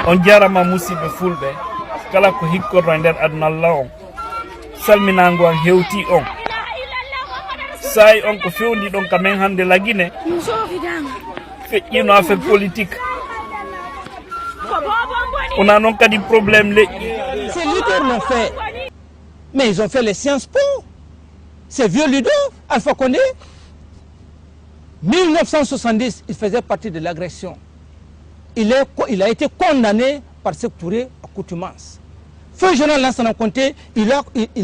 on jarama musidɓe fulɓe kala ko hikkorno e nder aduna Allah on salminango an hewti on sayi on ko fewndi ɗon ka men hande lagine feƴƴino affaire politique on a non kadi problème leƴƴi. Ces leaders l'ont fait, mais ils ont fait les Sciences Po. Ces vieux leaders, Alpha Condé, 1970, il faisait partie de l'agression. Il a été condamné par Sékou Touré à contumace. Feu Général Lansana Conté, il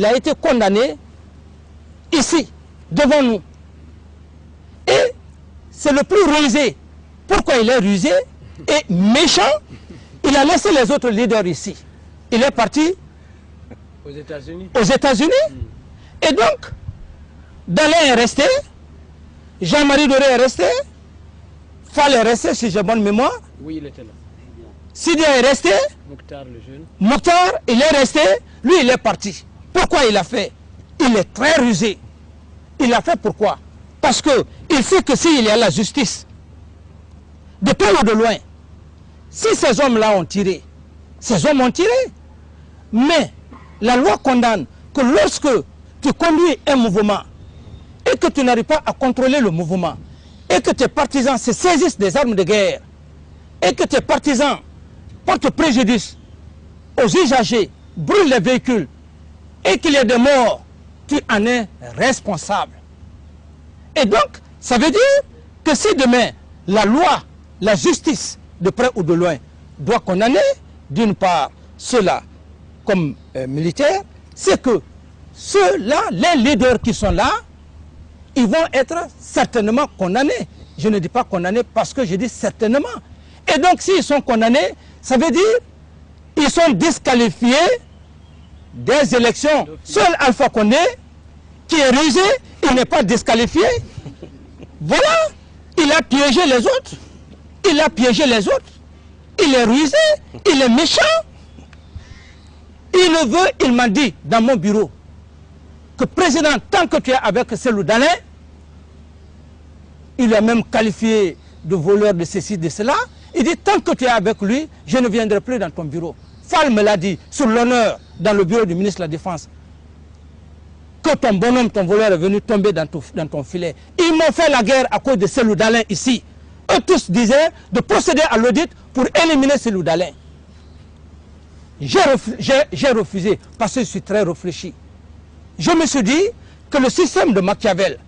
a été condamné ici, devant nous. Et c'est le plus rusé. Pourquoi il est rusé et méchant? Il a laissé les autres leaders ici. Il est parti aux États-Unis. Et donc, Dalin est resté, Jean-Marie Doré est resté, Fall est resté, si j'ai bonne mémoire. Oui, il était là. Sidia est resté. Mokhtar, le jeune. Mokhtar, il est resté. Lui, il est parti. Pourquoi il a fait? Il est très rusé. Il a fait pourquoi? Parce qu'il sait que s'il y a la justice, de près ou de loin, si ces hommes-là ont tiré, ces hommes ont tiré. Mais la loi condamne que lorsque tu conduis un mouvement et que tu n'arrives pas à contrôler le mouvement et que tes partisans se saisissent des armes de guerre et que tes partisans portent préjudice aux usagers, brûlent les véhicules et qu'il y ait des morts, tu en es responsable. Et donc, ça veut dire que si demain, la loi, la justice, de près ou de loin, doit condamner, d'une part, ceux-là comme militaires, c'est que ceux-là, les leaders qui sont là, ils vont être certainement condamnés. Je ne dis pas condamnés parce que je dis certainement. Et donc, s'ils sont condamnés, ça veut dire qu'ils sont disqualifiés des élections. Seul Alpha Condé, qui est rusé, il n'est pas disqualifié. Voilà, il a piégé les autres. Il a piégé les autres. Il est rusé, il est méchant. Il le veut, il m'a dit dans mon bureau que président, tant que tu es avec Cellou Dalein, il a même qualifié de voleur de ceci, de cela. Il dit, tant que tu es avec lui, je ne viendrai plus dans ton bureau. Fall me l'a dit, sur l'honneur, dans le bureau du ministre de la Défense, que ton bonhomme, ton voleur est venu tomber dans ton filet. Ils m'ont fait la guerre à cause de Cellou Dalein ici. Eux tous disaient de procéder à l'audit pour éliminer Cellou Dalein. J'ai refusé parce que je suis très réfléchi. Je me suis dit que le système de Machiavel,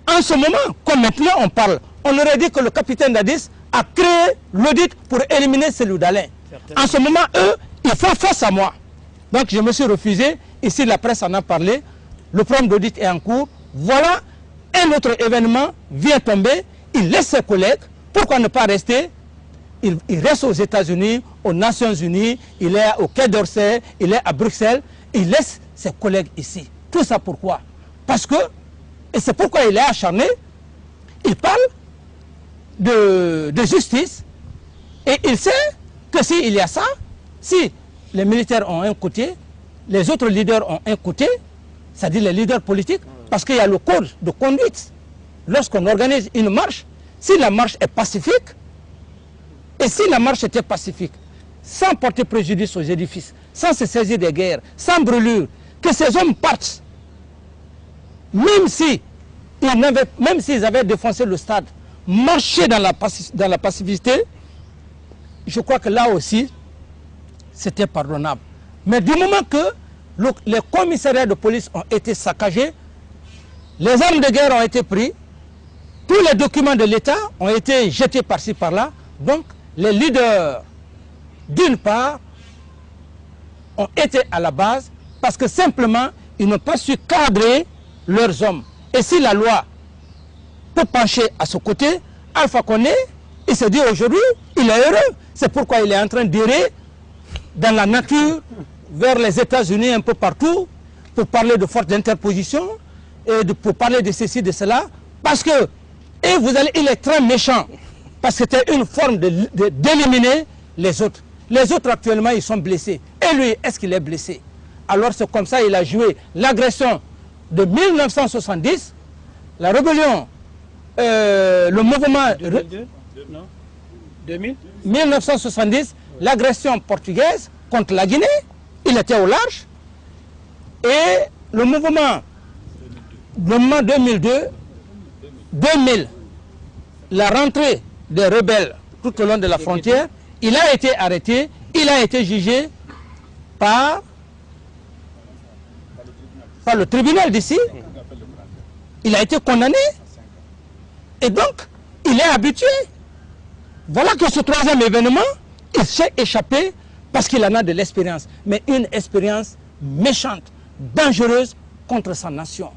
en ce moment, comme maintenant on parle, on aurait dit que le capitaine Dadis a créé l'audit pour éliminer Cellou Dalein. En ce moment, eux, ils font face à moi. Donc je me suis refusé. Ici, la presse en a parlé. Le programme d'audit est en cours. Voilà, un autre événement vient tomber. Il laisse ses collègues. Pourquoi ne pas rester? Il reste aux États-Unis, aux Nations Unies, il est au Quai d'Orsay, il est à Bruxelles. Il laisse ses collègues ici. Tout ça pourquoi? Parce que, et c'est pourquoi il est acharné, il parle de justice et il sait que s'il y a ça, si les militaires ont un côté, les autres leaders ont un côté, c'est-à-dire les leaders politiques, parce qu'il y a le code de conduite. Lorsqu'on organise une marche, si la marche est pacifique, et si la marche était pacifique, sans porter préjudice aux édifices, sans se saisir des guerres, sans brûlure, que ces hommes partent, même s'ils avaient défoncé le stade, marcher dans la pacificité, je crois que là aussi, c'était pardonnable. Mais du moment que les commissariats de police ont été saccagés, les armes de guerre ont été prises, tous les documents de l'État ont été jetés par-ci, par-là. Donc, les leaders, d'une part, ont été à la base parce que simplement, ils n'ont pas su cadrer leurs hommes. Et si la loi peut pencher à ce côté, Alpha Condé, il se dit aujourd'hui, il est heureux. C'est pourquoi il est en train d'errer dans la nature, vers les États-Unis, un peu partout, pour parler de force d'interposition, et pour parler de ceci, de cela, parce que, et vous allez, il est très méchant, parce que c'était une forme d'éliminer les autres. Les autres actuellement, ils sont blessés. Et lui, est-ce qu'il est blessé? Alors c'est comme ça, il a joué l'agression de 1970, la rébellion, le mouvement... 2002 non 2000 1970, l'agression portugaise contre la Guinée. Il était au large. Et le mouvement 2002, 2000, la rentrée des rebelles tout au long de la frontière, il a été arrêté, il a été jugé par le tribunal d'ici. Il a été condamné. Et donc, il est habitué. Voilà que ce troisième événement, il s'est échappé parce qu'il en a de l'expérience. Mais une expérience méchante, dangereuse contre sa nation.